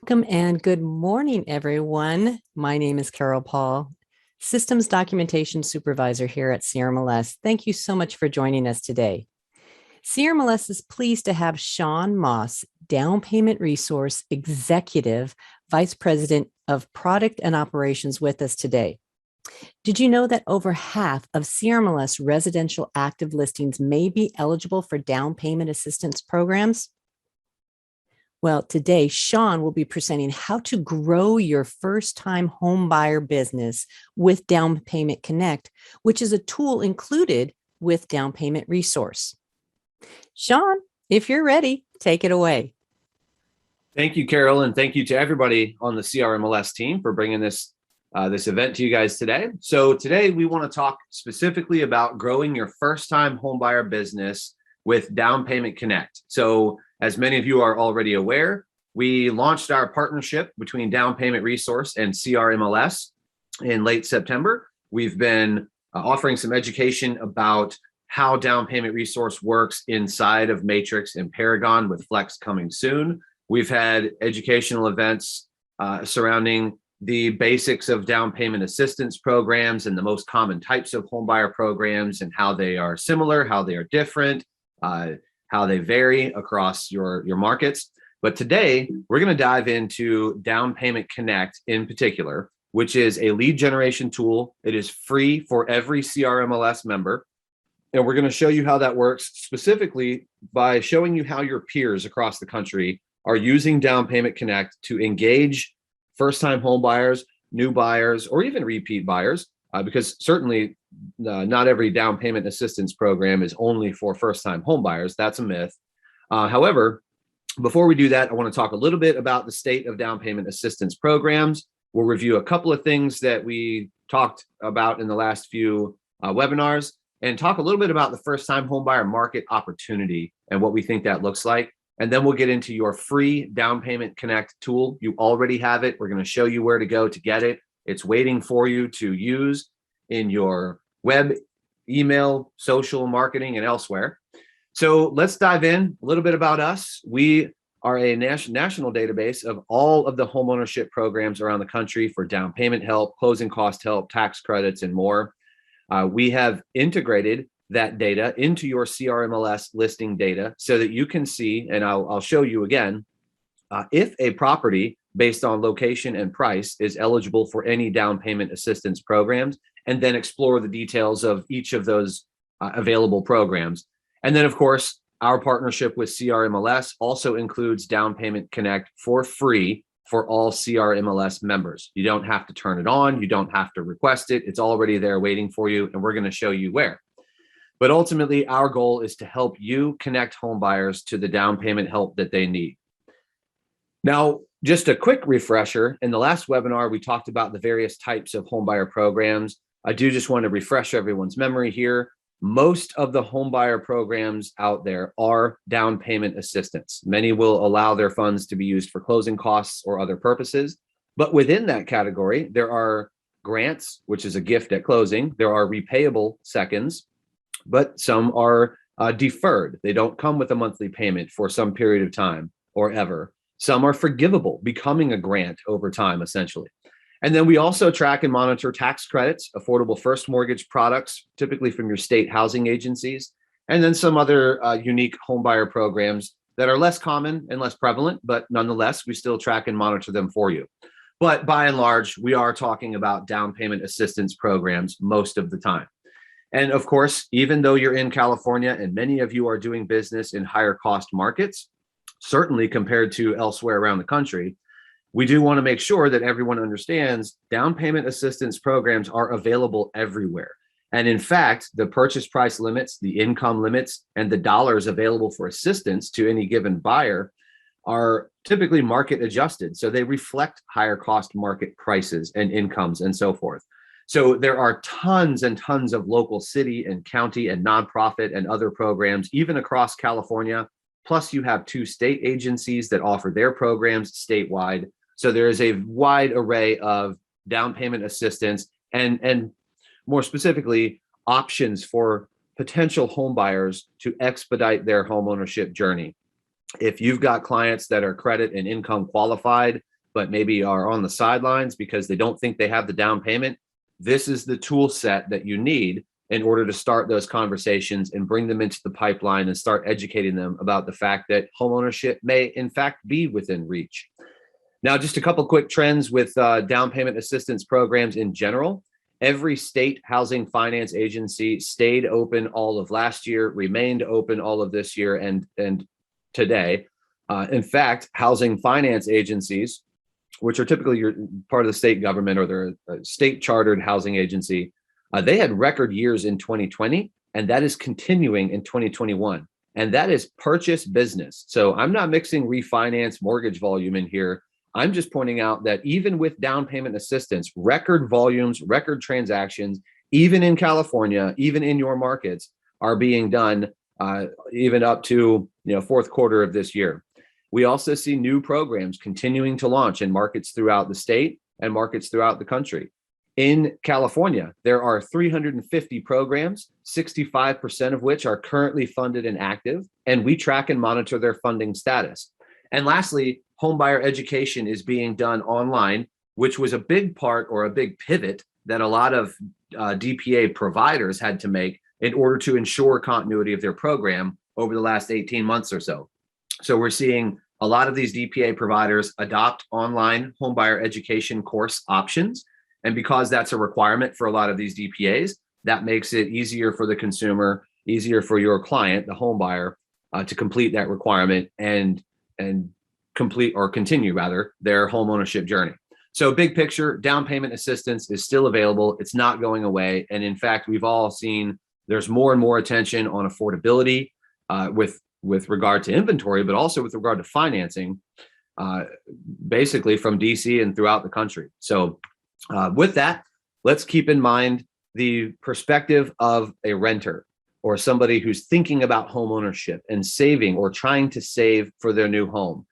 Welcome and good morning, everyone. My name is Carol Paul, Systems Documentation Supervisor here at CRMLS. Thank you so much for joining us today. CRMLS is pleased to have Sean Moss, Down Payment Resource Executive Vice President of Product and Operations with us today. Did you know that over half of CRMLS residential active listings may be eligible for down payment assistance programs? Well, today, Sean will be presenting how to grow your first-time home buyer business with Down Payment Connect, which is a tool included with Down Payment Resource. Sean, if you're ready, take it away. Thank you, Carol, and thank you to everybody on the CRMLS team for bringing this event to you guys today. So today we want to talk specifically about growing your first-time homebuyer business with Down Payment Connect. So as many of you are already aware, we launched our partnership between Down Payment Resource and CRMLS in late September. We've been offering some education about how Down Payment Resource works inside of Matrix and Paragon, with Flex coming soon. We've had educational events surrounding the basics of down payment assistance programs and the most common types of homebuyer programs and how they are similar, how they are different, how they vary across your markets. But today, we're going to dive into Down Payment Connect in particular, which is a lead generation tool. It is free for every CRMLS member. And we're going to show you how that works, specifically by showing you how your peers across the country are using Down Payment Connect to engage first-time home buyers, new buyers, or even repeat buyers, because certainly not every down payment assistance program is only for first-time home buyers. That's a myth. However, before we do that, I want to talk a little bit about the state of down payment assistance programs. We'll review a couple of things that we talked about in the last few webinars, and talk a little bit about the first-time home buyer market opportunity and what we think that looks like. And then we'll get into your free Down Payment Connect tool. You already have it. We're going to show you where to go to get it. It's waiting for you to use in your web, email, social marketing, and elsewhere. So let's dive in a little bit about us. We are a national database of all of the homeownership programs around the country for down payment help, closing cost help, tax credits, and more. We have integrated that data into your CRMLS listing data so that you can see, and I'll show you again, if a property based on location and price is eligible for any down payment assistance programs, and then explore the details of each of those available programs. And then, of course, our partnership with CRMLS also includes Down Payment Connect for free for all CRMLS members. You don't have to turn it on. You don't have to request it. It's already there waiting for you, and we're going to show you where. But ultimately, our goal is to help you connect home buyers to the down payment help that they need. Now, just a quick refresher. In the last webinar, we talked about the various types of home buyer programs. I do just want to refresh everyone's memory here. Most of the home buyer programs out there are down payment assistance. Many will allow their funds to be used for closing costs or other purposes. But within that category, there are grants, which is a gift at closing. There are repayable seconds, but some are deferred. They don't come with a monthly payment for some period of time or ever. Some are forgivable, becoming a grant over time, essentially. And then we also track and monitor tax credits, affordable first mortgage products, typically from your state housing agencies, and then some other unique homebuyer programs that are less common and less prevalent, but nonetheless, we still track and monitor them for you. But by and large, we are talking about down payment assistance programs most of the time. And of course, even though you're in California and many of you are doing business in higher cost markets, certainly compared to elsewhere around the country, we do want to make sure that everyone understands down payment assistance programs are available everywhere. And in fact, the purchase price limits, the income limits, and the dollars available for assistance to any given buyer are typically market adjusted. So they reflect higher cost market prices and incomes and so forth. So there are tons and tons of local city and county and nonprofit and other programs, even across California. Plus you have 2 state agencies that offer their programs statewide. So there is a wide array of down payment assistance and more specifically, options for potential home buyers to expedite their home ownership journey. If you've got clients that are credit and income qualified, but maybe are on the sidelines because they don't think they have the down payment, this is the tool set that you need in order to start those conversations and bring them into the pipeline and start educating them about the fact that homeownership may in fact be within reach. Now, just a couple quick trends with down payment assistance programs in general. Every state housing finance agency stayed open all of last year, remained open all of this year and today. In fact, housing finance agencies, which are typically part of the state government or they're a state chartered housing agency, they had record years in 2020, and that is continuing in 2021. And that is purchase business. So I'm not mixing refinance mortgage volume in here. I'm just pointing out that even with down payment assistance, record volumes, record transactions, even in California, even in your markets, are being done even up to fourth quarter of this year. We also see new programs continuing to launch in markets throughout the state and markets throughout the country. In California, there are 350 programs, 65% of which are currently funded and active, and we track and monitor their funding status. And lastly, homebuyer education is being done online, which was a big part or a big pivot that a lot of DPA providers had to make in order to ensure continuity of their program over the last 18 months or so. So we're seeing a lot of these DPA providers adopt online homebuyer education course options. And because that's a requirement for a lot of these DPAs, that makes it easier for the consumer, easier for your client, the home buyer, to complete that requirement and complete or continue rather their home ownership journey. So big picture, down payment assistance is still available. It's not going away. And in fact, we've all seen there's more and more attention on affordability with regard to inventory, but also with regard to financing, basically from DC and throughout the country. So with that, let's keep in mind the perspective of a renter or somebody who's thinking about home ownership and saving or trying to save for their new home.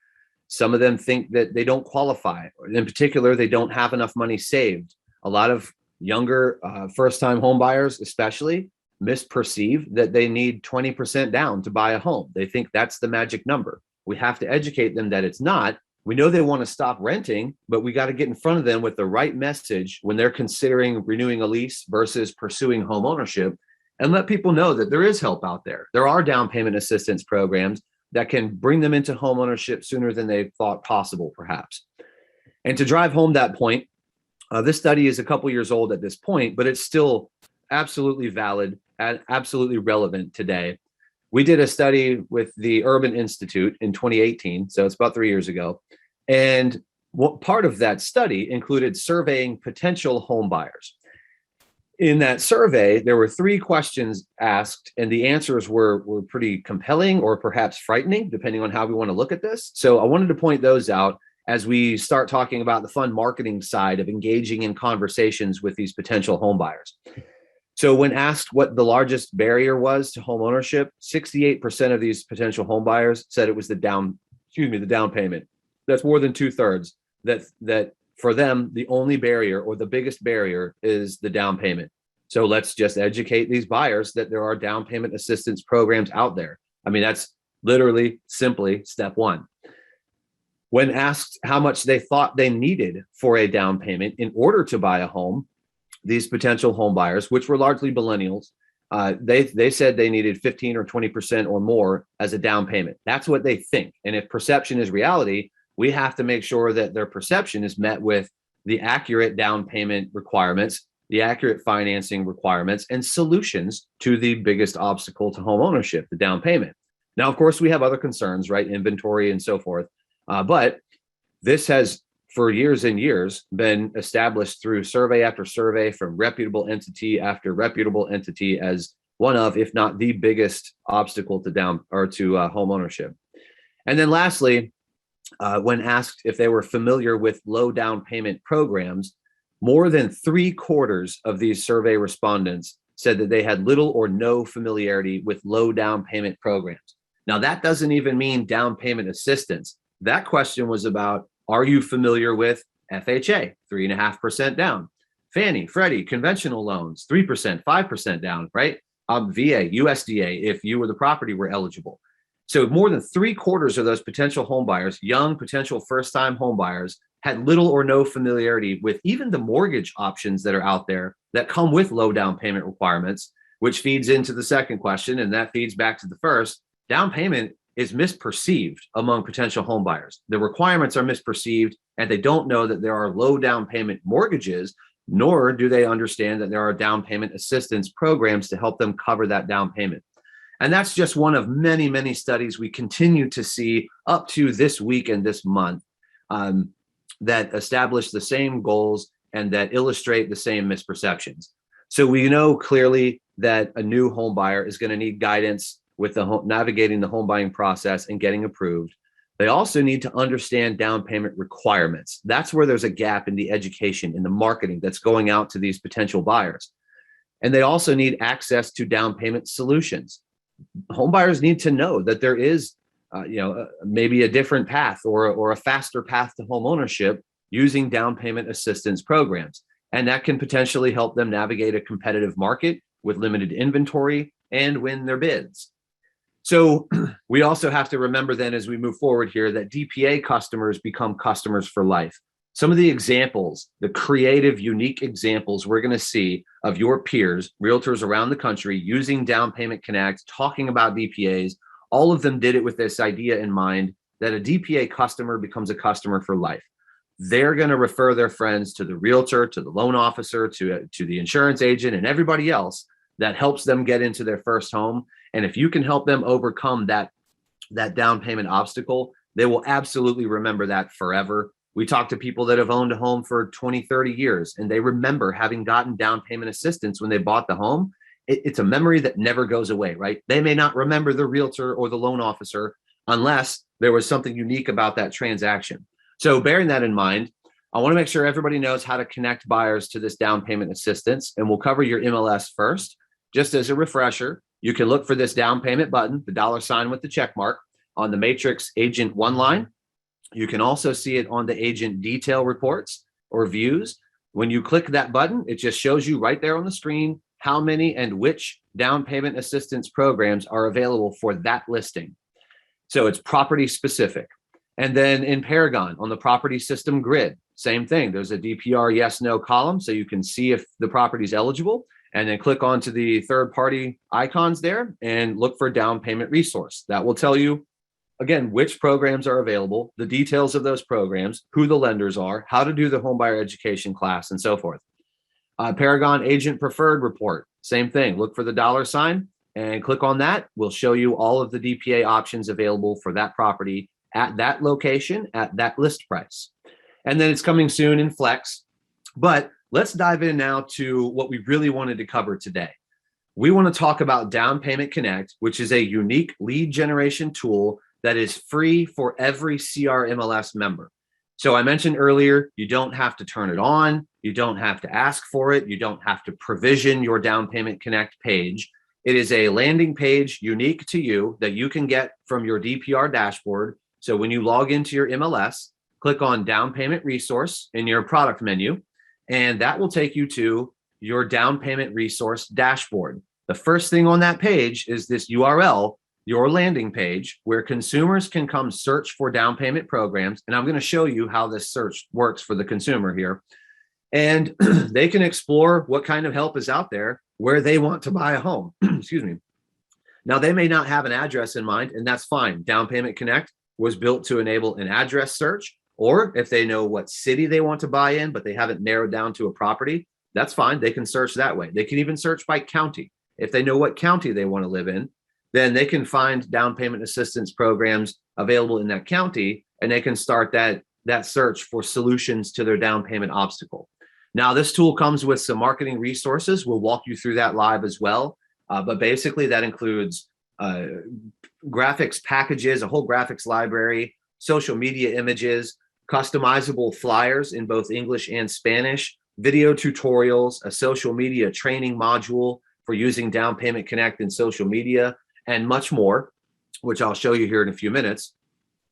Some of them think that they don't qualify. In particular, they don't have enough money saved. A lot of younger first-time home buyers especially misperceive that they need 20% down to buy a home. They think that's the magic number. We have to educate them that it's not. We know they want to stop renting, but we got to get in front of them with the right message when they're considering renewing a lease versus pursuing home ownership, and let people know that there is help out there. There are down payment assistance programs that can bring them into home ownership sooner than they thought possible, perhaps. And to drive home that point, this study is a couple years old at this point, but it's still absolutely valid and absolutely relevant today. We did a study with the Urban Institute in 2018, so it's about 3 years ago. And what part of that study included surveying potential home buyers. In that survey, there were 3 questions asked, and the answers were pretty compelling or perhaps frightening, depending on how we want to look at this. So I wanted to point those out as we start talking about the fund marketing side of engaging in conversations with these potential home buyers. So when asked what the largest barrier was to home ownership, 68% of these potential home buyers said it was the down payment. That's more than 2/3 that for them, the only barrier or the biggest barrier is the down payment. So let's just educate these buyers that there are down payment assistance programs out there. I mean, that's literally simply step one. When asked how much they thought they needed for a down payment in order to buy a home, these potential home buyers, which were largely millennials, they said they needed 15 or 20% or more as a down payment. That's what they think. And if perception is reality, we have to make sure that their perception is met with the accurate down payment requirements, the accurate financing requirements, and solutions to the biggest obstacle to home ownership, the down payment. Now, of course, we have other concerns, right? Inventory and so forth. But this has, for years and years, been established through survey after survey from reputable entity after reputable entity as one of, if not the biggest obstacle to home ownership. And then lastly, when asked if they were familiar with low down payment programs, more than 3/4 of these survey respondents said that they had little or no familiarity with low down payment programs. Now, that doesn't even mean down payment assistance. That question was about, are you familiar with FHA, 3.5% down? Fannie, Freddie, conventional loans, 3%, 5% down, right? VA, USDA, if you or the property were eligible. So more than 3/4 of those potential home buyers, young potential first-time home buyers, had little or no familiarity with even the mortgage options that are out there that come with low down payment requirements, which feeds into the second question, and that feeds back to the first. Down payment is misperceived among potential home buyers. The requirements are misperceived, and they don't know that there are low down payment mortgages, nor do they understand that there are down payment assistance programs to help them cover that down payment. And that's just one of many, many studies we continue to see up to this week and this month that establish the same goals and that illustrate the same misperceptions. So we know clearly that a new home buyer is going to need guidance with navigating the home buying process and getting approved. They also need to understand down payment requirements. That's where there's a gap in the education, in the marketing that's going out to these potential buyers. And they also need access to down payment solutions. Home buyers need to know that there is, maybe a different path or a faster path to home ownership using down payment assistance programs. And that can potentially help them navigate a competitive market with limited inventory and win their bids. So we also have to remember then as we move forward here that DPA customers become customers for life. Some of the examples, the creative, unique examples we're going to see of your peers, realtors around the country using Down Payment Connect, talking about DPAs, all of them did it with this idea in mind that a DPA customer becomes a customer for life. They're going to refer their friends to the realtor, to the loan officer, to the insurance agent, and everybody else that helps them get into their first home. And if you can help them overcome that down payment obstacle, they will absolutely remember that forever. We talk to people that have owned a home for 20, 30 years, and they remember having gotten down payment assistance when they bought the home. It's a memory that never goes away, right? They may not remember the realtor or the loan officer unless there was something unique about that transaction. So bearing that in mind, I want to make sure everybody knows how to connect buyers to this down payment assistance, and we'll cover your MLS first. Just as a refresher, you can look for this down payment button, the $sign with the check mark, on the Matrix Agent 1 line. You can also see it on the agent detail reports or views. When you click that button, it just shows you right there on the screen how many and which down payment assistance programs are available for that listing. So it's property specific. And then in Paragon, on the property system grid, same thing. There's a DPR yes, no column, so you can see if the property is eligible, and then click onto the third party icons there and look for down payment resource. That will tell you, again, which programs are available, the details of those programs, who the lenders are, how to do the homebuyer education class, and so forth. Paragon Agent Preferred Report, same thing. Look for the $sign and click on that. We'll show you all of the DPA options available for that property at that location, at that list price. And then it's coming soon in Flex. But let's dive in now to what we really wanted to cover today. We want to talk about Down Payment Connect, which is a unique lead generation tool that is free for every CRMLS member. So I mentioned earlier, you don't have to turn it on. You don't have to ask for it. You don't have to provision your Down Payment Connect page. It is a landing page unique to you that you can get from your DPR dashboard. So when you log into your MLS, click on Down Payment Resource in your product menu, and that will take you to your Down Payment Resource dashboard. The first thing on that page is this URL, your landing page, where consumers can come search for down payment programs. And I'm going to show you how this search works for the consumer here. And they can explore what kind of help is out there where they want to buy a home. Excuse me. Now, they may not have an address in mind, and that's fine. Down Payment Connect was built to enable an address search, or if they know what city they want to buy in, but they haven't narrowed down to a property, that's fine. They can search that way. They can even search by county. If they know what county they want to live in, then they can find down payment assistance programs available in that county, and they can start that search for solutions to their down payment obstacle. Now, this tool comes with some marketing resources. We'll walk you through that live as well. But basically, that includes graphics packages, a whole graphics library, social media images, customizable flyers in both English and Spanish, video tutorials, a social media training module for using Down Payment Connect in social media, and much more, which I'll show you here in a few minutes.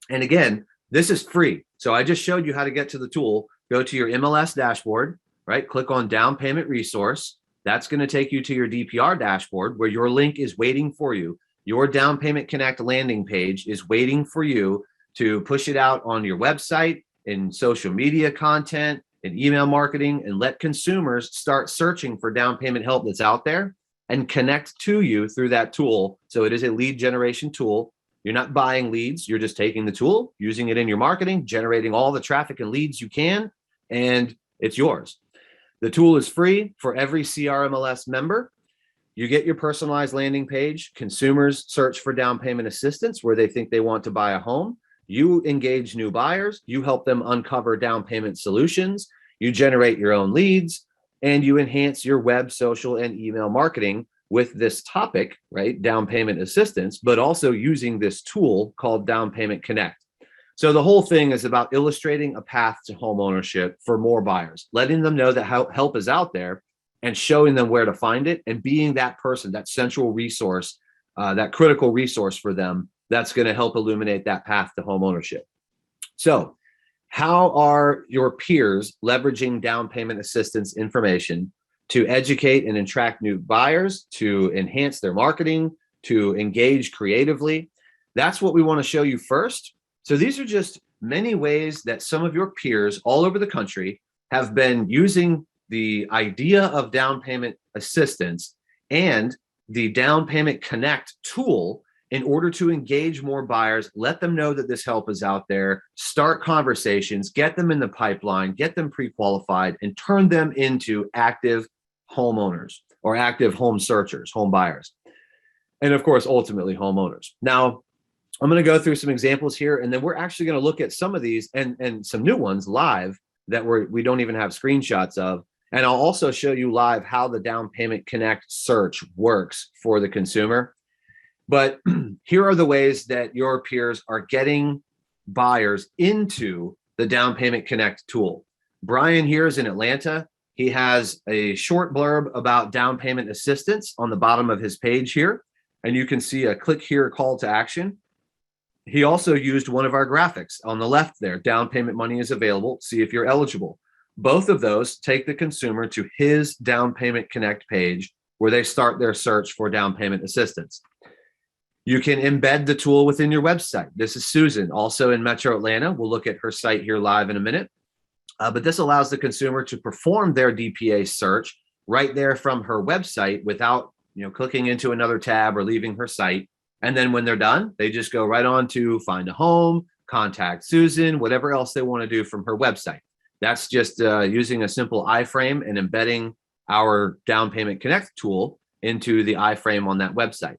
And again, this is free. So I just showed you how to get to the tool. Go to your MLS dashboard, right? Click on Down Payment Resource. That's going to take you to your DPR dashboard where your link is waiting for you. Your Down Payment Connect landing page is waiting for you to push it out on your website in social media content, in email marketing, and let consumers start searching for down payment help that's out there and connect to you through that tool. So it is a lead generation tool. You're not buying leads. You're just taking the tool, using it in your marketing, generating all the traffic and leads you can, and it's yours. The tool is free for every CRMLS member. You get your personalized landing page. Consumers search for down payment assistance where they think they want to buy a home. You engage new buyers. You help them uncover down payment solutions. You generate your own leads, and you enhance your web, social, and email marketing with this topic, right? Down payment assistance, but also using this tool called Down Payment Connect. So the whole thing is about illustrating a path to home ownership for more buyers, letting them know that help is out there and showing them where to find it, and being that person, that central resource, that critical resource for them that's going to help illuminate that path to home ownership. So how are your peers leveraging down payment assistance information to educate and attract new buyers, to enhance their marketing, to engage creatively? That's what we want to show you first. So these are just many ways that some of your peers all over the country have been using the idea of down payment assistance and the Down Payment Connect tool in order to engage more buyers, let them know that this help is out there, start conversations, get them in the pipeline, get them pre-qualified, and turn them into active homeowners or active home searchers, home buyers, and of course, ultimately homeowners. Now, I'm going to go through some examples here, and then we're actually going to look at some of these and some new ones live that we don't even have screenshots of. And I'll also show you live how the Down Payment Connect search works for the consumer. But here are the ways that your peers are getting buyers into the Down Payment Connect tool. Brian here is in Atlanta. He has a short blurb about down payment assistance on the bottom of his page here, and you can see a click here call to action. He also used one of our graphics on the left there. Down payment money is available. See if you're eligible. Both of those take the consumer to his Down Payment Connect page where they start their search for down payment assistance. You can embed the tool within your website. This is Susan, also in Metro Atlanta. We'll look at her site here live in a minute. But this allows the consumer to perform their DPA search right there from her website without clicking into another tab or leaving her site. And then when they're done, they just go right on to find a home, contact Susan, whatever else they want to do from her website. That's just using a simple iframe and embedding our Down Payment Connect tool into the iframe on that website.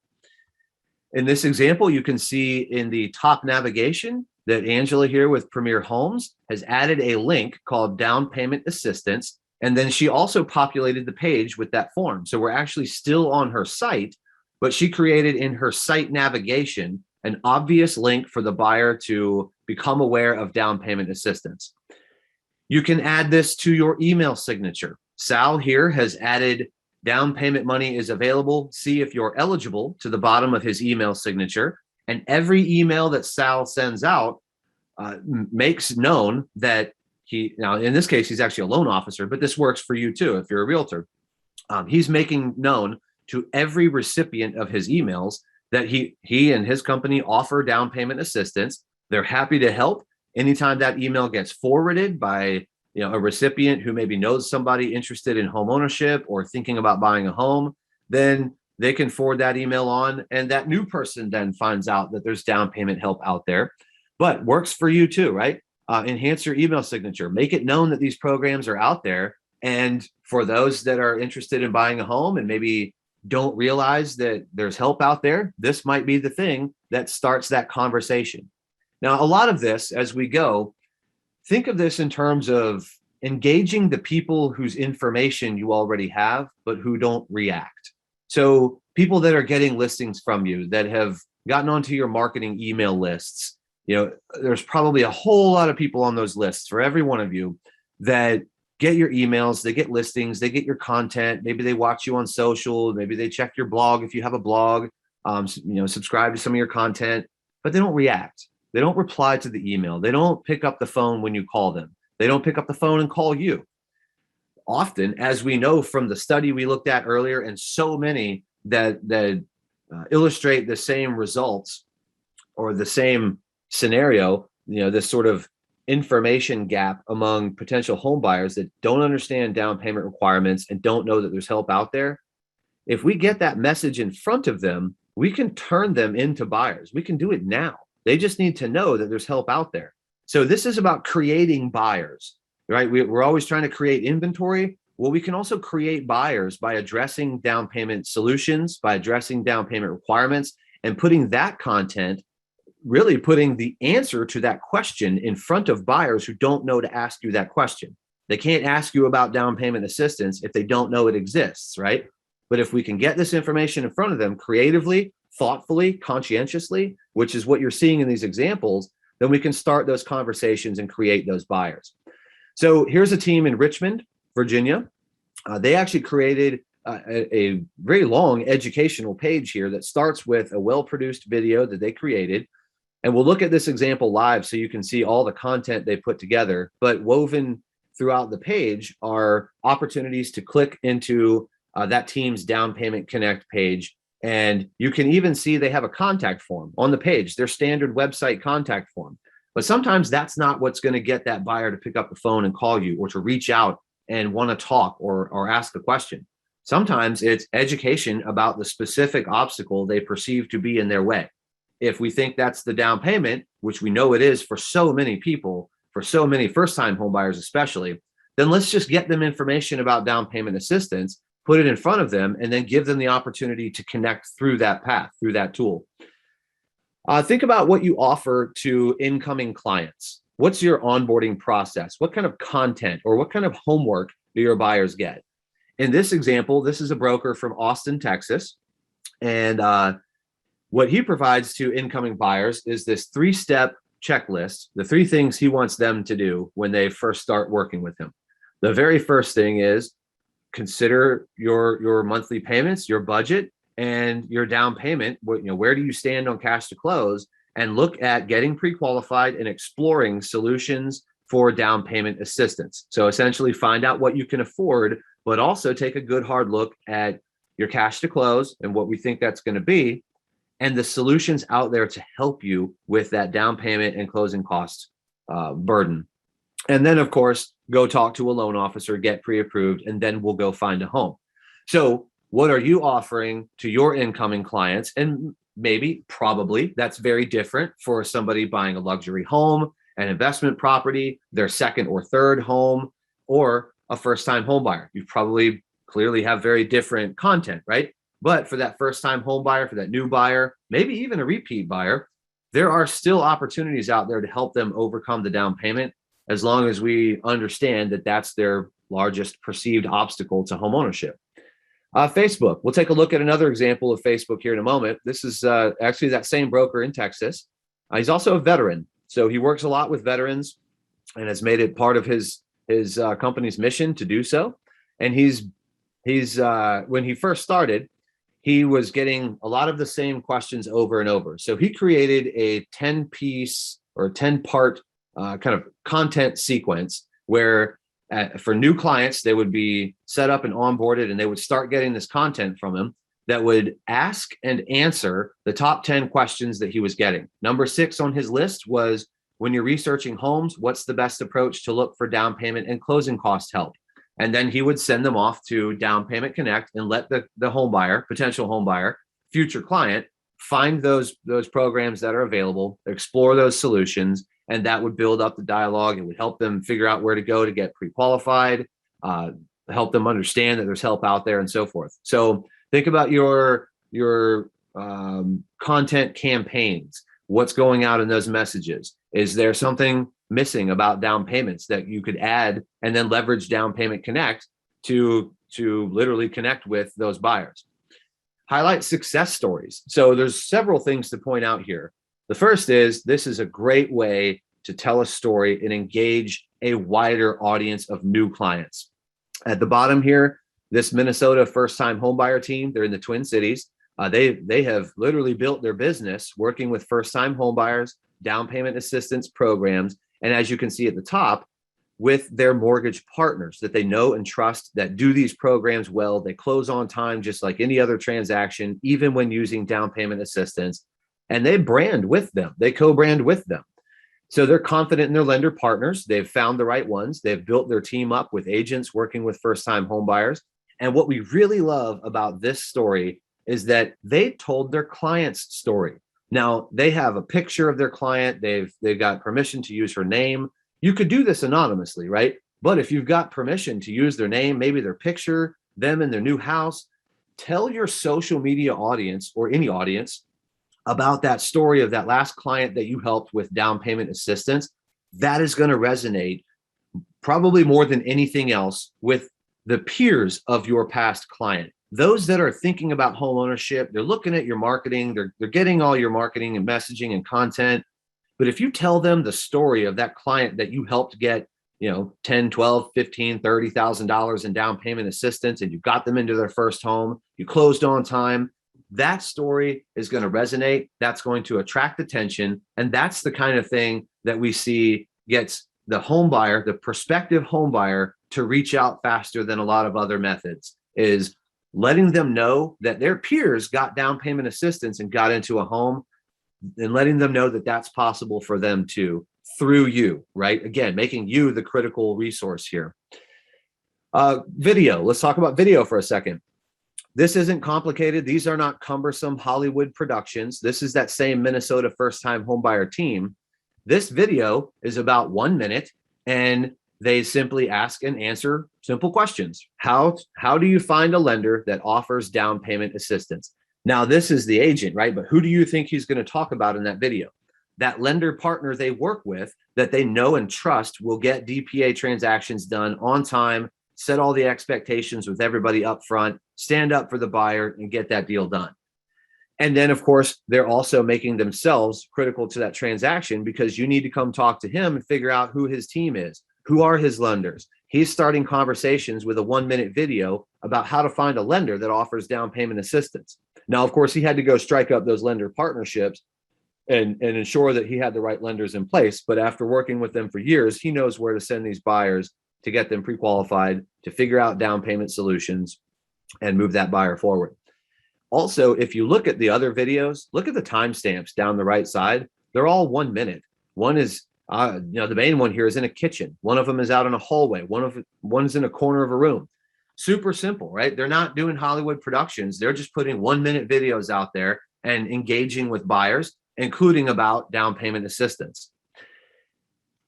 In this example, you can see in the top navigation that Angela here with Premier Homes has added a link called Down Payment Assistance. And then she also populated the page with that form. So we're actually still on her site, but she created in her site navigation an obvious link for the buyer to become aware of down payment assistance. You can add this to your email signature. Sal here has added down payment money is available. See if you're eligible to the bottom of his email signature. And every email that Sal sends out makes known that now in this case, he's actually a loan officer, but this works for you too if you're a realtor. He's making known to every recipient of his emails that he and his company offer down payment assistance. They're happy to help. Anytime that email gets forwarded by a recipient who maybe knows somebody interested in home ownership or thinking about buying a home, then they can forward that email on, and that new person then finds out that there's down payment help out there. But works for you too, right? Enhance your email signature. Make it known that these programs are out there. And for those that are interested in buying a home and maybe don't realize that there's help out there, this might be the thing that starts that conversation. Now, a lot of this, as we go, think of this in terms of engaging the people whose information you already have, but who don't react. So people that are getting listings from you, that have gotten onto your marketing email lists, there's probably a whole lot of people on those lists for every one of you that get your emails, they get listings, they get your content. Maybe they watch you on social, maybe they check your blog if you have a blog, subscribe to some of your content, but they don't react. They don't reply to the email. They don't pick up the phone when you call them. They don't pick up the phone and call you. Often, as we know from the study we looked at earlier, and so many that illustrate the same results or the same scenario, this sort of information gap among potential home buyers that don't understand down payment requirements and don't know that there's help out there. If we get that message in front of them, we can turn them into buyers. We can do it now. They just need to know that there's help out there. So this is about creating buyers, right? We're always trying to create inventory. Well, we can also create buyers by addressing down payment solutions, by addressing down payment requirements, and putting that content, really putting the answer to that question in front of buyers who don't know to ask you that question. They can't ask you about down payment assistance if they don't know it exists, right? But if we can get this information in front of them creatively, thoughtfully, conscientiously, which is what you're seeing in these examples, then we can start those conversations and create those buyers. So here's a team in Richmond, Virginia. They actually created a very long educational page here that starts with a well-produced video that they created. And we'll look at this example live so you can see all the content they put together. But woven throughout the page are opportunities to click into that team's Down Payment Connect page. And you can even see they have a contact form on the page, their standard website contact form. But sometimes that's not what's going to get that buyer to pick up the phone and call you, or to reach out and want to talk or ask a question. Sometimes it's education about the specific obstacle they perceive to be in their way. If we think that's the down payment, which we know it is for so many people, for so many first-time home buyers especially, then let's just get them information about down payment assistance, put it in front of them, and then give them the opportunity to connect through that path, through that tool. Think about what you offer to incoming clients. What's your onboarding process? What kind of content or what kind of homework do your buyers get? In this example, this is a broker from Austin, Texas. And what he provides to incoming buyers is this 3-step checklist, the 3 things he wants them to do when they first start working with him. The very first thing is consider your monthly payments, your budget, and your down payment. Where do you stand on cash to close? And look at getting pre-qualified and exploring solutions for down payment assistance. So essentially find out what you can afford, but also take a good hard look at your cash to close and what we think that's going to be, and the solutions out there to help you with that down payment and closing cost burden. And then, of course, go talk to a loan officer, get pre-approved, and then we'll go find a home. So what are you offering to your incoming clients? And probably that's very different for somebody buying a luxury home, an investment property, their second or third home, or a first-time home buyer. You probably clearly have very different content, right? But for that first-time home buyer, for that new buyer, maybe even a repeat buyer, there are still opportunities out there to help them overcome the down payment, as long as we understand that that's their largest perceived obstacle to home ownership. Facebook. We'll take a look at another example of Facebook here in a moment. This is actually that same broker in Texas. He's also a veteran, so he works a lot with veterans and has made it part of his company's mission to do so. And he's when he first started, he was getting a lot of the same questions over and over. So he created a 10-piece or 10-part kind of content sequence where for new clients, they would be set up and onboarded, and they would start getting this content from him that would ask and answer the top 10 questions that he was getting. Number 6 on his list was, when you're researching homes, what's the best approach to look for down payment and closing cost help? And then he would send them off to Down Payment Connect and let the home buyer, potential home buyer, future client, find those programs that are available, explore those solutions, and that would build up the dialogue. It would help them figure out where to go to get pre-qualified, help them understand that there's help out there, and so forth. So think about your content campaigns. What's going out in those messages? Is there something missing about down payments that you could add and then leverage Down Payment Connect to literally connect with those buyers? Highlight success stories. So there's several things to point out here. The first is, this is a great way to tell a story and engage a wider audience of new clients. At the bottom here, this Minnesota first-time homebuyer team, they're in the Twin Cities. They have literally built their business working with first-time homebuyers, down payment assistance programs, and as you can see at the top, with their mortgage partners that they know and trust, that do these programs well. They close on time just like any other transaction, even when using down payment assistance. And they brand with them. They co-brand with them. So they're confident in their lender partners. They've found the right ones. They've built their team up with agents working with first-time home buyers. And what we really love about this story is that they told their client's story. Now they have a picture of their client. They've got permission to use her name. You could do this anonymously, right? But if you've got permission to use their name, maybe their picture, them in their new house, tell your social media audience or any audience about that story of that last client that you helped with down payment assistance. That is going to resonate probably more than anything else with the peers of your past client. Those that are thinking about home ownership, they're looking at your marketing, they're getting all your marketing and messaging and content. But if you tell them the story of that client that you helped get, 10, 12, 15, $30,000 in down payment assistance, and you got them into their first home, you closed on time, that story is going to resonate. That's going to attract attention. And that's the kind of thing that we see gets the home buyer, the prospective home buyer, to reach out faster than a lot of other methods, is letting them know that their peers got down payment assistance and got into a home, and letting them know that that's possible for them too, through you, right? Again, making you the critical resource here. Video. Let's talk about video for a second. This isn't complicated. These are not cumbersome Hollywood productions. This is that same Minnesota first-time homebuyer team. This video is about 1 minute, and they simply ask and answer simple questions. How do you find a lender that offers down payment assistance? Now, this is the agent, right? But who do you think he's going to talk about in that video? That lender partner they work with that they know and trust will get DPA transactions done on time, set all the expectations with everybody up front, stand up for the buyer, and get that deal done. And then, of course, they're also making themselves critical to that transaction, because you need to come talk to him and figure out who his team is, who are his lenders. He's starting conversations with a 1 minute video about how to find a lender that offers down payment assistance. Now, of course, he had to go strike up those lender partnerships and ensure that he had the right lenders in place. But after working with them for years, he knows where to send these buyers to get them pre-qualified, to figure out down payment solutions and move that buyer forward. Also, if you look at the other videos, look at the timestamps down the right side. They're all 1 minute. One is, the main one here is in a kitchen. One of them is out in a hallway. One's in a corner of a room. Super simple, right? They're not doing Hollywood productions. They're just putting 1 minute videos out there and engaging with buyers, including about down payment assistance.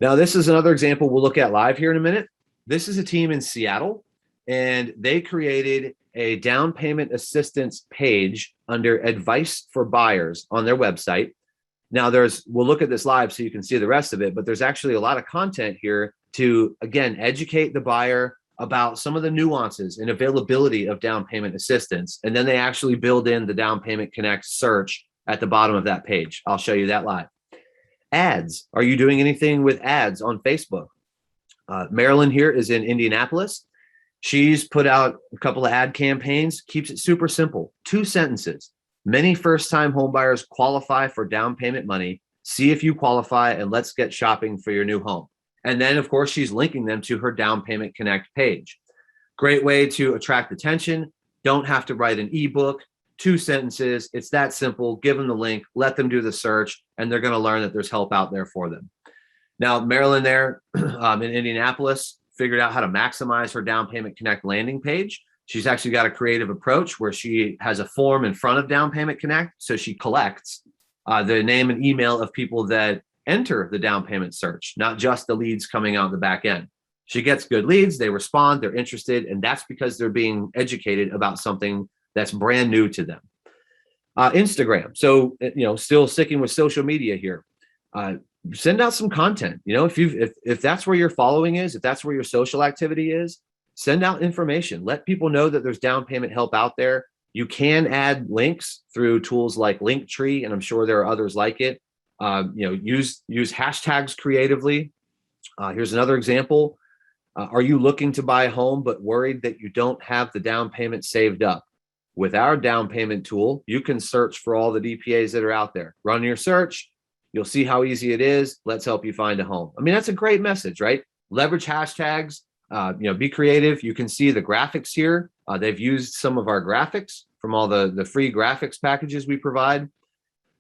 Now, this is another example we'll look at live here in a minute. This is a team in Seattle, and they created a down payment assistance page under advice for buyers on their website. Now, we'll look at this live so you can see the rest of it, but there's actually a lot of content here to, again, educate the buyer about some of the nuances and availability of down payment assistance. And then they actually build in the Down Payment Connect search at the bottom of that page. I'll show you that live. Ads. Are you doing anything with ads on Facebook? Marilyn here is in Indianapolis. She's put out a couple of ad campaigns, keeps it super simple. 2 sentences. Many first-time homebuyers qualify for down payment money. See if you qualify, and let's get shopping for your new home. And then, of course, she's linking them to her Down Payment Connect page. Great way to attract attention. Don't have to write an ebook. 2 sentences. It's that simple. Give them the link, let them do the search, and they're going to learn that there's help out there for them. Now, Marilyn there in Indianapolis figured out how to maximize her Down Payment Connect landing page. She's actually got a creative approach where she has a form in front of Down Payment Connect. So she collects the name and email of people that enter the down payment search, not just the leads coming out the back end. She gets good leads, they respond, they're interested, and that's because they're being educated about something that's brand new to them. Instagram. So, still sticking with social media here. Send out some content. If that's where your following is, if that's where your social activity is, send out information. Let people know that there's down payment help out there. You can add links through tools like Linktree, and I'm sure there are others like it. Use hashtags creatively. Here's another example. Are you looking to buy a home but worried that you don't have the down payment saved up? With our down payment tool, you can search for all the DPAs that are out there. Run your search. You'll see how easy it is. Let's help you find a home. I mean, that's a great message, right? Leverage hashtags. Be creative. You can see the graphics here. They've used some of our graphics from all the free graphics packages we provide.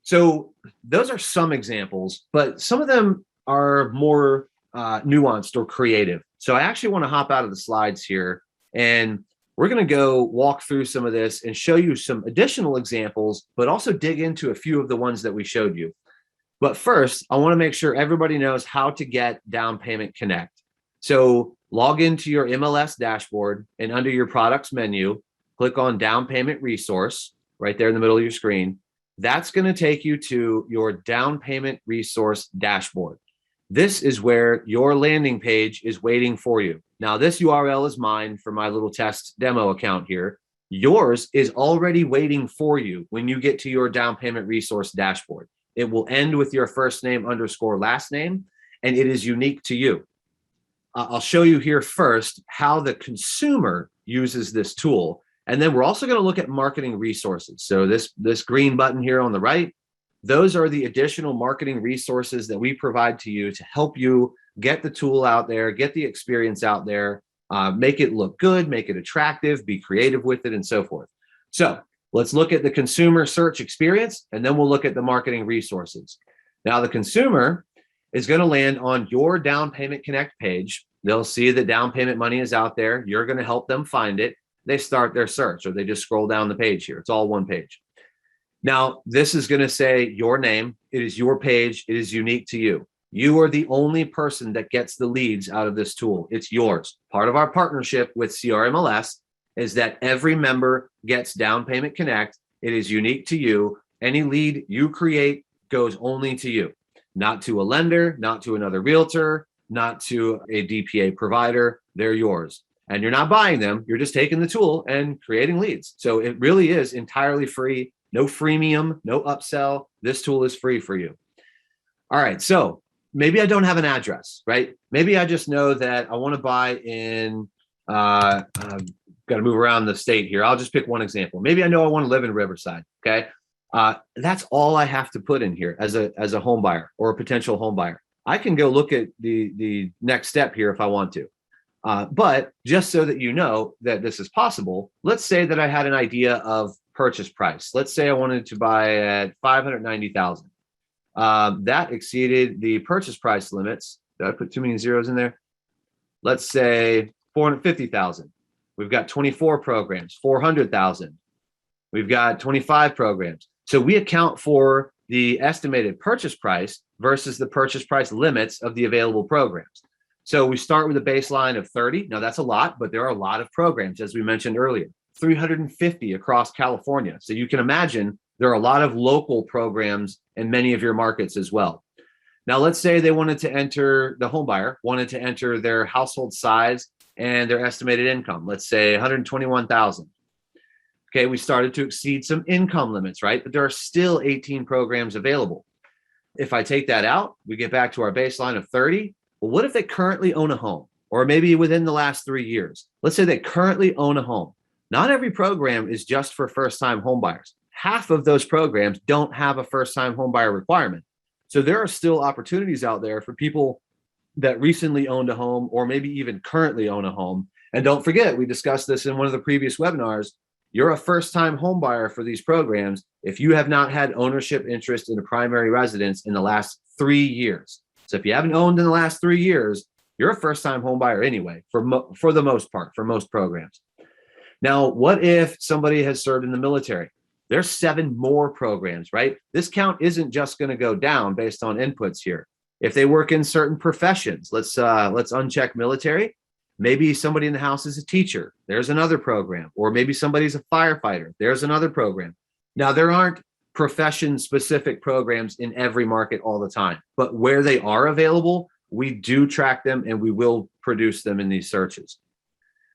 So those are some examples, but some of them are more nuanced or creative. So I actually want to hop out of the slides here, and we're going to go walk through some of this and show you some additional examples, but also dig into a few of the ones that we showed you. But first, I want to make sure everybody knows how to get Down Payment Connect. So log into your MLS dashboard, and under your products menu, click on Down Payment Resource right there in the middle of your screen. That's going to take you to your Down Payment Resource dashboard. This is where your landing page is waiting for you. Now, this URL is mine for my little test demo account here. Yours is already waiting for you when you get to your Down Payment Resource dashboard. It will end with your first name _ last name, and it is unique to you. I'll show you here first how the consumer uses this tool. And then we're also going to look at marketing resources. So this green button here on the right, those are the additional marketing resources that we provide to you to help you get the tool out there, get the experience out there, make it look good, make it attractive, be creative with it, and so forth. So let's look at the consumer search experience, and then we'll look at the marketing resources. Now, the consumer is going to land on your Down Payment Connect page. They'll see that down payment money is out there. You're going to help them find it. They start their search, or they just scroll down the page here. It's all one page. Now, this is going to say your name. It is your page. It is unique to you. You are the only person that gets the leads out of this tool. It's yours. Part of our partnership with CRMLS is that every member gets Down Payment Connect. It is unique to you. Any lead you create goes only to you, not to a lender, not to another realtor, not to a DPA provider. They're yours. And you're not buying them. You're just taking the tool and creating leads. So it really is entirely free. No freemium, no upsell. This tool is free for you. All right. So maybe I don't have an address, right? Maybe I just know that I want to buy in, got to move around the state here. I'll just pick one example. Maybe I know I want to live in Riverside. Okay. That's all I have to put in here as a home buyer or a potential home buyer. I can go look at the next step here if I want to. But just so that you know that this is possible, let's say that I had an idea of purchase price. Let's say I wanted to buy at $590,000. That exceeded the purchase price limits. Did I put too many zeros in there? Let's say $450,000. We've got 24 programs, $400,000. We've got 25 programs. So we account for the estimated purchase price versus the purchase price limits of the available programs. So we start with a baseline of 30. Now that's a lot, but there are a lot of programs, as we mentioned earlier, 350 across California. So you can imagine there are a lot of local programs in many of your markets as well. Now, let's say they wanted to enter, the home buyer wanted to enter their household size and their estimated income, let's say 121,000. Okay, we started to exceed some income limits, right? But there are still 18 programs available. If I take that out, we get back to our baseline of 30. Well, what if they currently own a home, or maybe within the last 3 years? Let's say they currently own a home. Not every program is just for first-time home buyers. Half of those programs don't have a first-time home buyer requirement. So there are still opportunities out there for people that recently owned a home, or maybe even currently own a home. And don't forget, we discussed this in one of the previous webinars. You're a first-time home buyer for these programs if you have not had ownership interest in a primary residence in the last 3 years. So if you haven't owned in the last 3 years, you're a first-time home buyer anyway, for the most part, for most programs. Now, what if somebody has served in the military? There's 7 more programs, right? This count isn't just going to go down based on inputs here. If they work in certain professions, let's uncheck military. Maybe somebody in the house is a teacher. There's another program. Or maybe somebody's a firefighter. There's another program. Now, there aren't profession-specific programs in every market all the time, but where they are available, we do track them and we will produce them in these searches.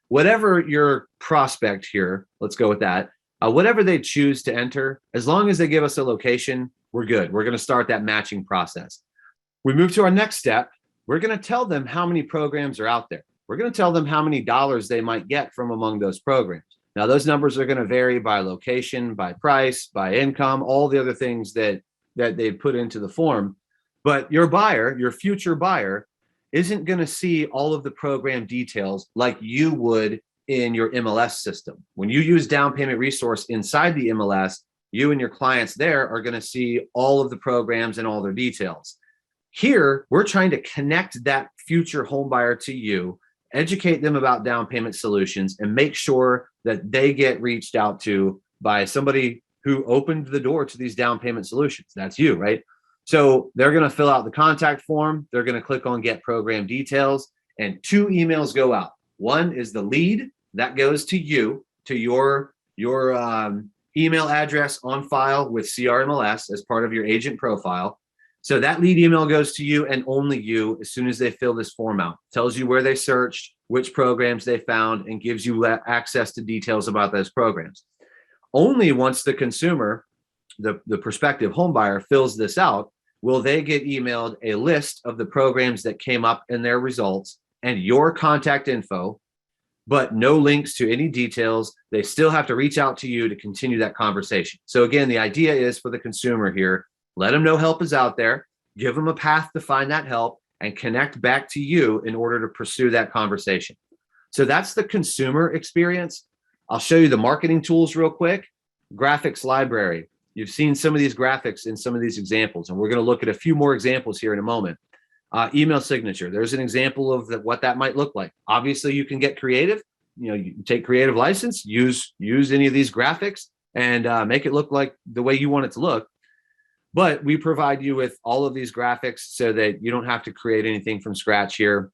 Whatever your prospect here, let's go with that, whatever they choose to enter, as long as they give us a location, we're good. We're going to start that matching process. We move to our next step. We're going to tell them how many programs are out there. We're going to tell them how many dollars they might get from among those programs. Now, those numbers are going to vary by location, by price, by income, all the other things that they put into the form. But your buyer, your future buyer, isn't going to see all of the program details like you would in your MLS system. When you use Down Payment Resource inside the MLS, you and your clients there are going to see all of the programs and all their details. Here, we're trying to connect that future home buyer to you, educate them about down payment solutions, and make sure that they get reached out to by somebody who opened the door to these down payment solutions. That's you, right? So they're going to fill out the contact form. They're going to click on get program details, and 2 emails go out. One is the lead that goes to you, to your email address on file with CRMLS as part of your agent profile. So that lead email goes to you and only you as soon as they fill this form out. Tells you where they searched, which programs they found, and gives you access to details about those programs. Only once the consumer, the prospective home buyer, fills this out, will they get emailed a list of the programs that came up in their results and your contact info, but no links to any details. They still have to reach out to you to continue that conversation. So again, the idea is for the consumer here, let them know help is out there, give them a path to find that help, and connect back to you in order to pursue that conversation. So that's the consumer experience. I'll show you the marketing tools real quick. Graphics library. You've seen some of these graphics in some of these examples, and we're going to look at a few more examples here in a moment. Email signature. There's an example of what that might look like. Obviously, you can get creative. You take creative license, use any of these graphics, and make it look like the way you want it to look. But we provide you with all of these graphics so that you don't have to create anything from scratch here.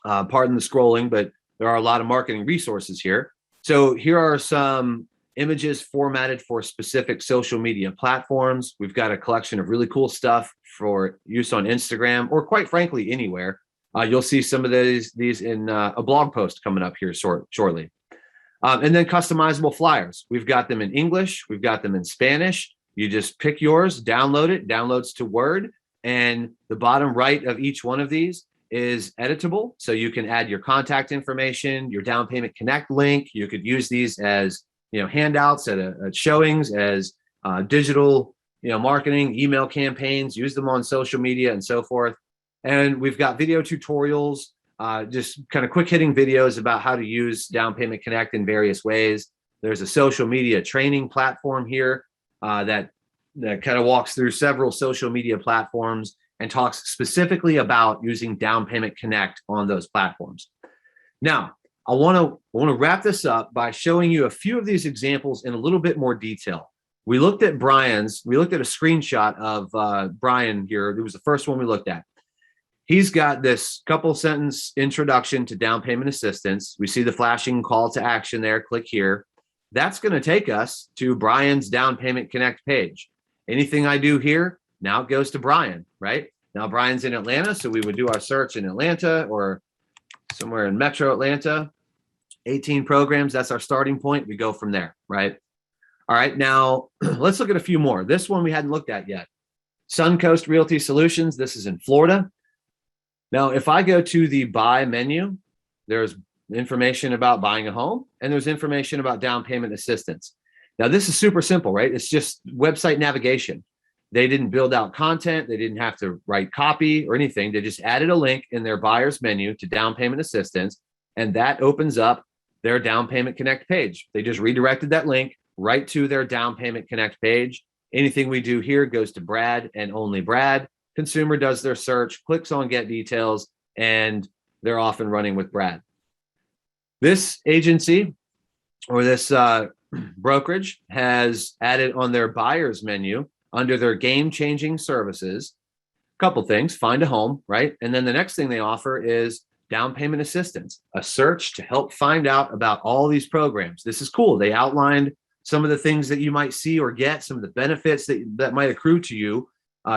Pardon the scrolling, but there are a lot of marketing resources here. So here are some images formatted for specific social media platforms. We've got a collection of really cool stuff for use on Instagram, or quite frankly, anywhere. You'll see some of these in a blog post coming up here shortly. And then customizable flyers. We've got them in English. We've got them in Spanish. You just pick yours, download it, downloads to Word, and the bottom right of each one of these is editable. So you can add your contact information, your Down Payment Connect link. You could use these as handouts at showings, as digital marketing, email campaigns, use them on social media and so forth. And we've got video tutorials, just kind of quick hitting videos about how to use Down Payment Connect in various ways. There's a social media training platform here that kind of walks through several social media platforms and talks specifically about using Down Payment Connect on those platforms. Now, I want to wrap this up by showing you a few of these examples in a little bit more detail. We looked at a screenshot of Brian here. It was the first one we looked at. He's got this couple sentence introduction to down payment assistance. We see the flashing call to action there. Click here. That's going to take us to Brian's Down Payment Connect page. Anything I do here, now it goes to Brian, right? Now Brian's in Atlanta, so we would do our search in Atlanta or somewhere in Metro Atlanta. 18 programs, that's our starting point. We go from there, right? All right, now let's look at a few more. This one we hadn't looked at yet. Suncoast Realty Solutions, this is in Florida. Now, if I go to the buy menu, there's information about buying a home, and there's information about down payment assistance. Now, this is super simple, right? It's just website navigation. They didn't build out content. They didn't have to write copy or anything. They just added a link in their buyer's menu to down payment assistance, and that opens up their Down Payment Connect page. They just redirected that link right to their Down Payment Connect page. Anything we do here goes to Brad and only Brad. Consumer does their search, clicks on get details, and they're off and running with Brad. This agency or this brokerage has added on their buyer's menu under their game-changing services, a couple things: find a home, right? And then the next thing they offer is down payment assistance, a search to help find out about all these programs. This is cool. They outlined some of the things that you might see or get, some of the benefits that might accrue to you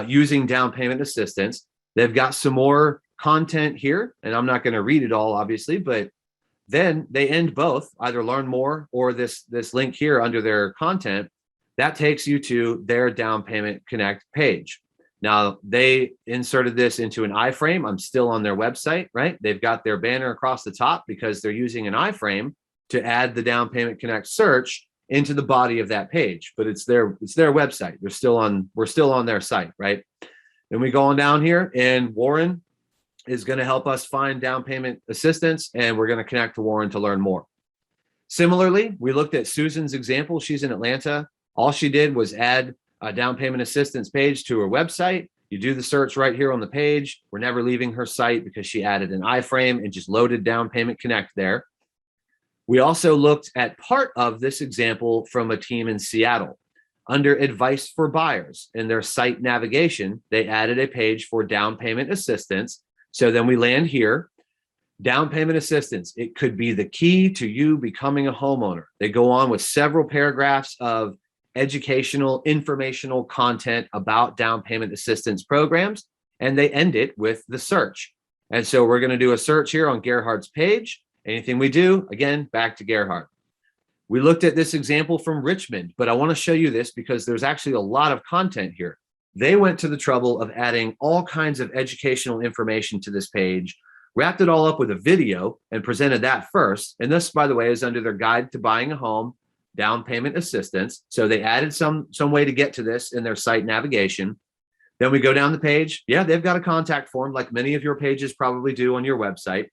using down payment assistance. They've got some more content here, and I'm not going to read it all, obviously, but then they end both, either learn more or this link here under their content. That takes you to their Down Payment Connect page. Now, they inserted this into an iframe. I'm still on their website, right? They've got their banner across the top because they're using an iframe to add the Down Payment Connect search into the body of that page, but it's their website. We're still on their site, right? Then we go on down here, and Warren is going to help us find down payment assistance, and we're going to connect to Warren to learn more. Similarly, we looked at Susan's example. She's in Atlanta. All she did was add a down payment assistance page to her website. You do the search right here on the page. We're never leaving her site because she added an iframe and just loaded Down Payment Connect there. We also looked at part of this example from a team in Seattle. Under advice for buyers in their site navigation, they added a page for down payment assistance. So then we land here. Down payment assistance, it could be the key to you becoming a homeowner. They go on with several paragraphs of educational, informational content about down payment assistance programs, and they end it with the search. And so we're going to do a search here on Gerhard's page. Anything we do, again, back to Gerhard. We looked at this example from Richmond, but I want to show you this because there's actually a lot of content here. They went to the trouble of adding all kinds of educational information to this page, wrapped it all up with a video and presented that first. And this, by the way, is under their guide to buying a home, down payment assistance. So they added some way to get to this in their site navigation. Then we go down the page. Yeah, they've got a contact form like many of your pages probably do on your website,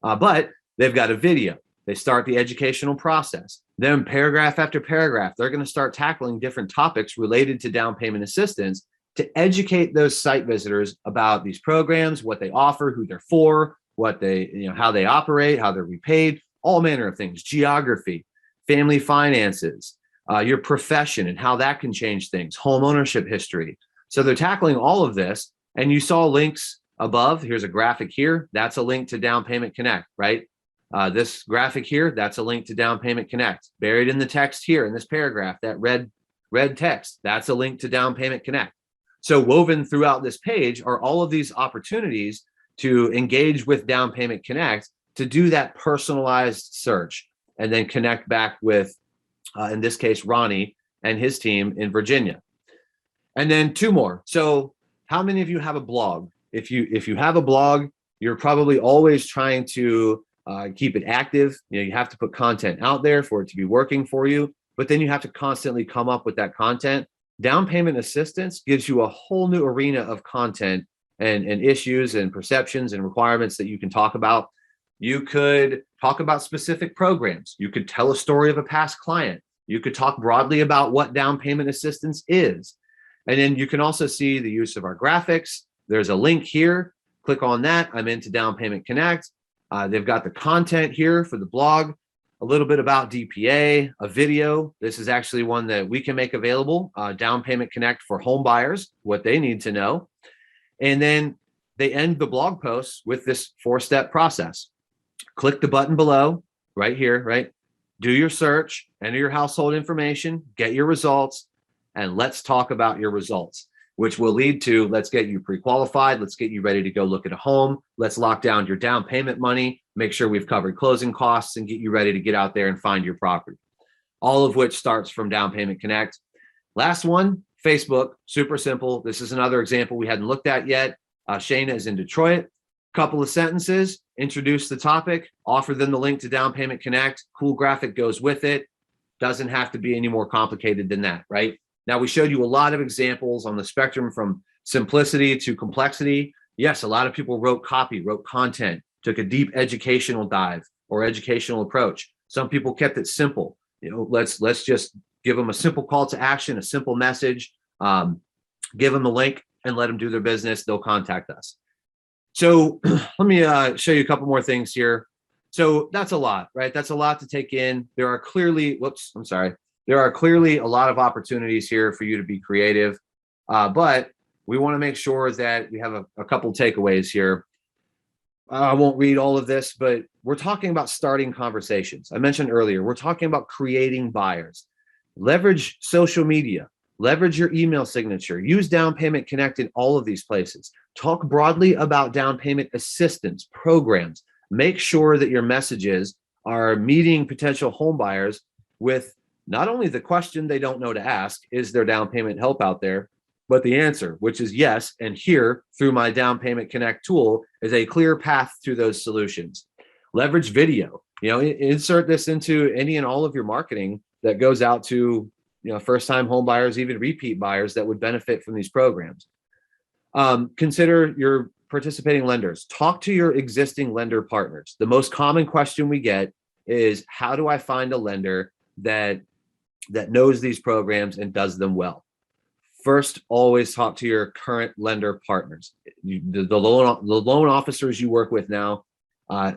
but they've got a video. They start the educational process. Then paragraph after paragraph, they're going to start tackling different topics related to down payment assistance to educate those site visitors about these programs, what they offer, who they're for, what they, how they operate, how they're repaid, all manner of things, geography, family finances, your profession and how that can change things, home ownership history. So they're tackling all of this. And you saw links above. Here's a graphic here. That's a link to Down Payment Connect, right? This graphic here, that's a link to Down Payment Connect. Buried in the text here in this paragraph, that red text, that's a link to Down Payment Connect. So woven throughout this page are all of these opportunities to engage with Down Payment Connect to do that personalized search and then connect back with, in this case, Ronnie and his team in Virginia. And then two more. So how many of you have a blog? If you have a blog, you're probably always trying to keep it active. You have to put content out there for it to be working for you, but then you have to constantly come up with that content. Down payment assistance gives you a whole new arena of content and issues and perceptions and requirements that you can talk about. You could talk about specific programs. You could tell a story of a past client. You could talk broadly about what down payment assistance is. And then you can also see the use of our graphics. There's a link here. Click on that. I'm into Down Payment Connect. They've got the content here for the blog, a little bit about DPA, a video. This is actually one that we can make available, Down Payment Connect for home buyers, what they need to know. And then they end the blog post with this 4-step process. Click the button below right here, right? Do your search, enter your household information, get your results, and let's talk about your results, which will lead to, let's get you pre-qualified. Let's get you ready to go look at a home. Let's lock down your down payment money, make sure we've covered closing costs and get you ready to get out there and find your property. All of which starts from Down Payment Connect. Last one, Facebook, super simple. This is another example we hadn't looked at yet. Shayna is in Detroit. Couple of sentences, introduce the topic, offer them the link to Down Payment Connect. Cool graphic goes with it. Doesn't have to be any more complicated than that, right? Now, we showed you a lot of examples on the spectrum from simplicity to complexity. Yes, a lot of people wrote copy, wrote content, took a deep educational dive or educational approach. Some people kept it simple. Let's just give them a simple call to action, a simple message, give them the link and let them do their business. They'll contact us. So let me show you a couple more things here. So that's a lot, right? That's a lot to take in. There are clearly, there are clearly a lot of opportunities here for you to be creative, but we want to make sure that we have a couple takeaways here. I won't read all of this, but we're talking about starting conversations. I mentioned earlier, we're talking about creating buyers. Leverage social media, leverage your email signature, use Down Payment Connect in all of these places. Talk broadly about down payment assistance programs. Make sure that your messages are meeting potential home buyers with not only the question they don't know to ask, is there down payment help out there, but the answer, which is yes. And here, through my Down Payment Connect tool, is a clear path to those solutions. Leverage video. Insert this into any and all of your marketing that goes out to first-time home buyers, even repeat buyers that would benefit from these programs. Consider your participating lenders. Talk to your existing lender partners. The most common question we get is, how do I find a lender that knows these programs and does them well? first always talk to your current lender partners. The loan officers you work with now,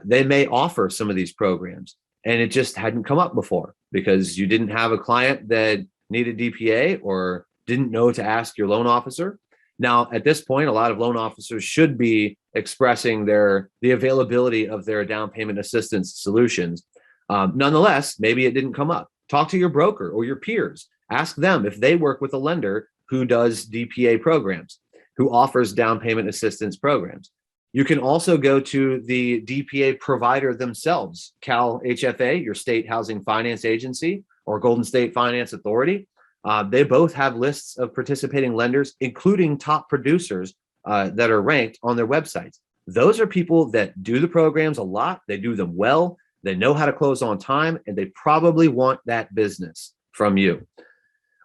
they may offer some of these programs, and it just hadn't come up before because you didn't have a client that needed DPA or didn't know to ask your loan officer. Now, at this point, a lot of loan officers should be expressing the availability of their down payment assistance solutions. Nonetheless, maybe it didn't come up. Talk to your broker or your peers. Ask them if they work with a lender who does DPA programs, who offers down payment assistance programs. You can also go to the DPA provider themselves, Cal HFA, your state housing finance agency, or Golden State Finance Authority. They both have lists of participating lenders, including top producers that are ranked on their websites. Those are people that do the programs a lot. They do them well. They know how to close on time, and they probably want that business from you.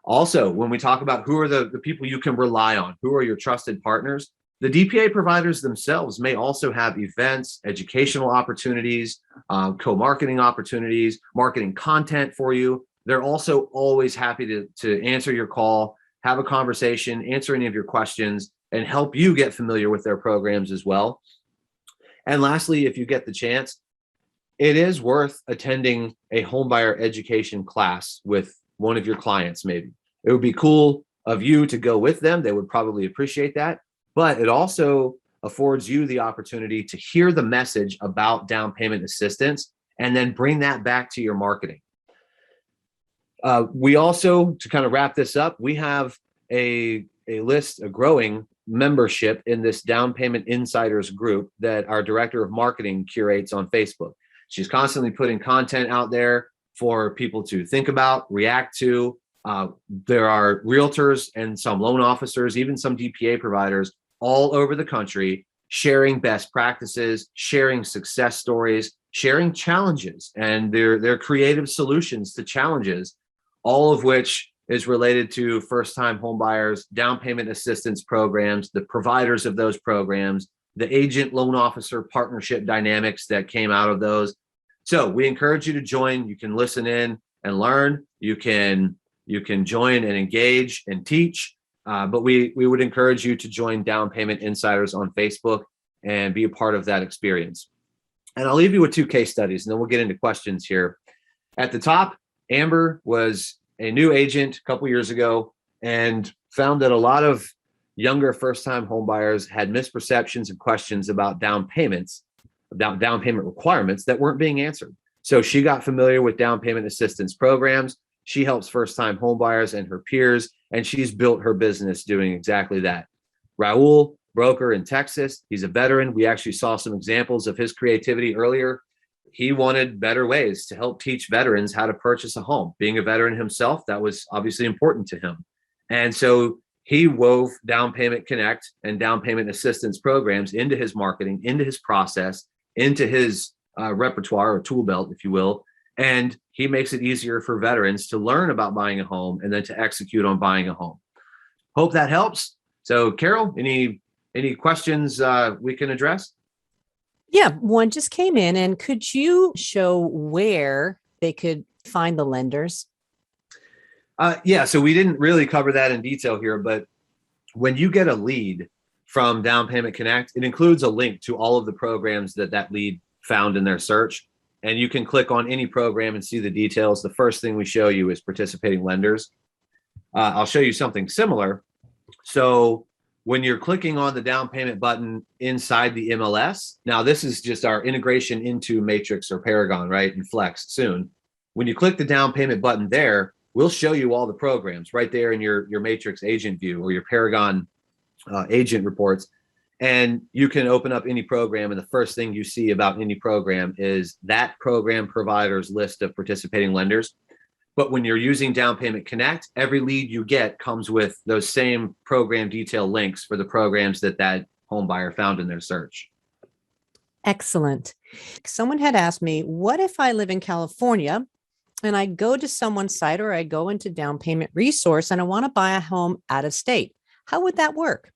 Also, when we talk about who are the people you can rely on, who are your trusted partners, the DPA providers themselves may also have events, educational opportunities, co-marketing opportunities, marketing content for you. They're also always happy to answer your call, have a conversation, answer any of your questions, and help you get familiar with their programs as well. And lastly, if you get the chance, it is worth attending a homebuyer education class with one of your clients, maybe. It would be cool of you to go with them. They would probably appreciate that. But it also affords you the opportunity to hear the message about down payment assistance and then bring that back to your marketing. We also, to kind of wrap this up, we have a growing membership in this Down Payment Insiders group that our director of marketing curates on Facebook. She's constantly putting content out there for people to think about, react to. There are realtors and some loan officers, even some DPA providers all over the country sharing best practices, sharing success stories, sharing challenges and their creative solutions to challenges, all of which is related to first-time home buyers, down payment assistance programs, the providers of those programs, the agent loan officer partnership dynamics that came out of those. So we encourage you to join. You can listen in and learn. You can join and engage and teach. But we would encourage you to join Down Payment Insiders on Facebook and be a part of that experience. And I'll leave you with two case studies, and then we'll get into questions here. At the top, Amber was a new agent a couple years ago and found that a lot of younger first-time homebuyers had misperceptions and questions about down payments, about down payment requirements that weren't being answered. So she got familiar with down payment assistance programs. She helps first-time homebuyers and her peers, and she's built her business doing exactly that. Raul, broker in Texas, he's a veteran. We actually saw some examples of his creativity earlier. He wanted better ways to help teach veterans how to purchase a home. Being a veteran himself, that was obviously important to him. And so he wove Down Payment Connect and down payment assistance programs into his marketing, into his process, into his repertoire or tool belt, if you will. And he makes it easier for veterans to learn about buying a home and then to execute on buying a home. Hope that helps. So Carol, any questions we can address? Yeah, one just came in, and could you show where they could find the lenders? Yeah, so we didn't really cover that in detail here, but when you get a lead from Down Payment Connect, it includes a link to all of the programs that lead found in their search. And you can click on any program and see the details. The first thing we show you is participating lenders. I'll show you something similar. So when you're clicking on the down payment button inside the MLS, now this is just our integration into Matrix or Paragon, right? And Flex soon. When you click the down payment button there, we'll show you all the programs right there in your Matrix agent view or your Paragon agent reports. And you can open up any program, and the first thing you see about any program is that program provider's list of participating lenders. But when you're using Down Payment Connect, every lead you get comes with those same program detail links for the programs that home buyer found in their search. Excellent. Someone had asked me, what if I live in California and I go to someone's site or I go into Down Payment Resource and I want to buy a home out of state? How would that work?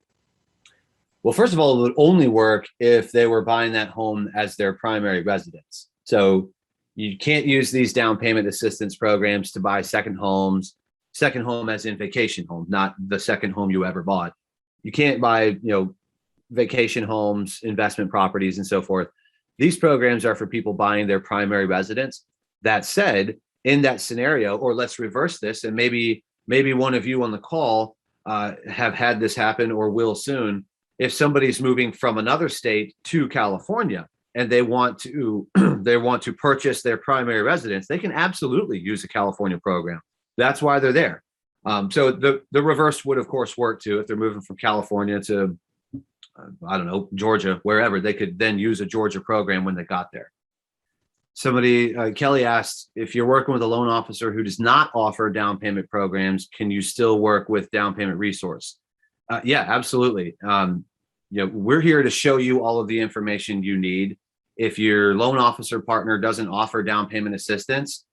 Well, first of all, it would only work if they were buying that home as their primary residence. So you can't use these down payment assistance programs to buy second homes. second home as in vacation home, not the second home you ever bought. You can't buy, vacation homes, investment properties, and so forth. These programs are for people buying their primary residence. That said, in that scenario, or let's reverse this, and maybe one of you on the call have had this happen or will soon. If somebody's moving from another state to California and they want to purchase their primary residence, they can absolutely use a California program. That's why they're there. So the reverse would of course work too. If they're moving from California to I don't know, Georgia, wherever, they could then use a Georgia program when they got there. Somebody, Kelly asked, if you're working with a loan officer who does not offer down payment programs, can you still work with Down Payment Resource? Yeah, absolutely. We're here to show you all of the information you need. If your loan officer partner doesn't offer down payment assistance,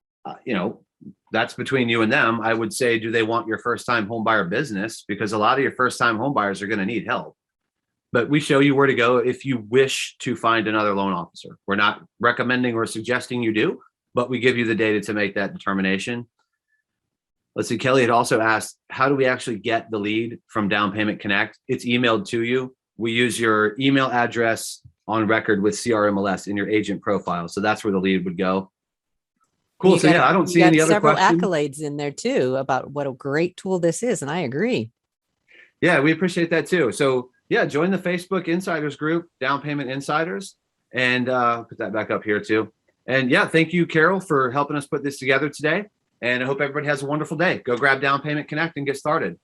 that's between you and them. I would say, do they want your first time home buyer business? Because a lot of your first time home buyers are going to need help. But we show you where to go if you wish to find another loan officer. We're not recommending or suggesting you do, but we give you the data to make that determination. Let's see, Kelly had also asked, how do we actually get the lead from Down Payment Connect? It's emailed to you. We use your email address on record with CRMLS in your agent profile. So that's where the lead would go. Cool. So yeah, I don't see any other questions. Several accolades in there too about what a great tool this is. And I agree. Yeah, we appreciate that too. So yeah, join the Facebook Insiders group, Down Payment Insiders, and put that back up here too. And yeah, thank you, Carol, for helping us put this together today. And I hope everybody has a wonderful day. Go grab Down Payment Connect and get started.